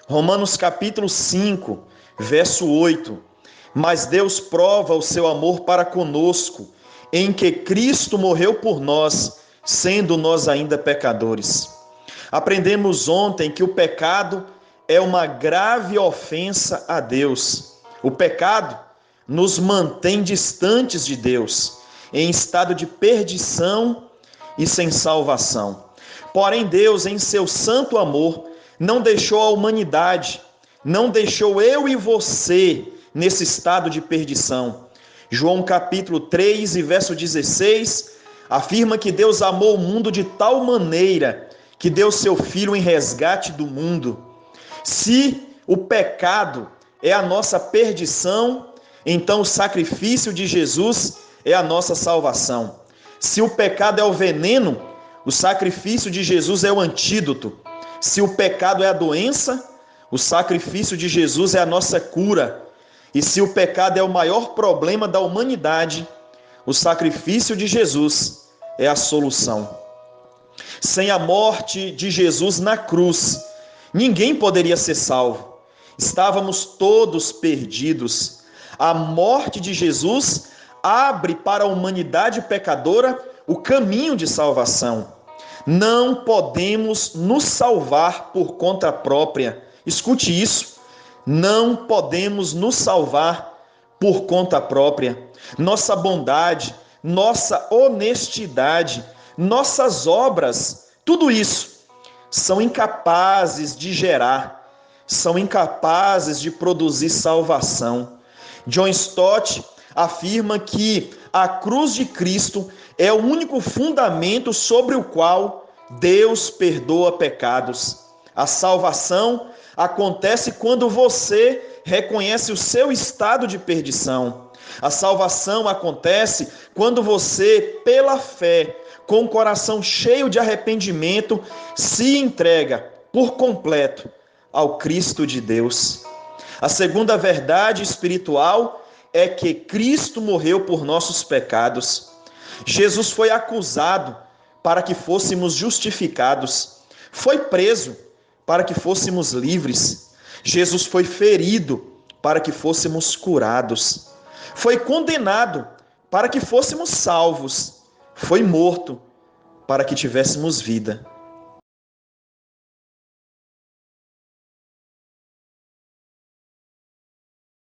Romanos capítulo 5, verso 8. Mas Deus prova o seu amor para conosco, em que Cristo morreu por nós, sendo nós ainda pecadores. Aprendemos ontem que o pecado é uma grave ofensa a Deus. O pecado nos mantém distantes de Deus, em estado de perdição e sem salvação. Porém, Deus, em seu santo amor, não deixou a humanidade, não deixou eu e você nesse estado de perdição. João capítulo 3 e verso 16 afirma que Deus amou o mundo de tal maneira que deu seu Filho em resgate do mundo. Se o pecado é a nossa perdição, então o sacrifício de Jesus é a nossa salvação. Se o pecado é o veneno, o sacrifício de Jesus é o antídoto. Se o pecado é a doença, o sacrifício de Jesus é a nossa cura. E se o pecado é o maior problema da humanidade, o sacrifício de Jesus é a solução. Sem a morte de Jesus na cruz, ninguém poderia ser salvo. Estávamos todos perdidos. A morte de Jesus abre para a humanidade pecadora o caminho de salvação. Não podemos nos salvar por conta própria. Escute isso. Não podemos nos salvar por conta própria. Nossa bondade, nossa honestidade, nossas obras, tudo isso são incapazes de gerar, são incapazes de produzir salvação. John Stott afirma que a cruz de Cristo é o único fundamento sobre o qual Deus perdoa pecados. A salvação acontece quando você reconhece o seu estado de perdição. A salvação acontece quando você, pela fé, com o coração cheio de arrependimento, se entrega por completo ao Cristo de Deus. A segunda verdade espiritual é que Cristo morreu por nossos pecados. Jesus foi acusado para que fôssemos justificados. Foi preso para que fôssemos livres. Jesus foi ferido para que fôssemos curados. Foi condenado para que fôssemos salvos. Foi morto para que tivéssemos vida.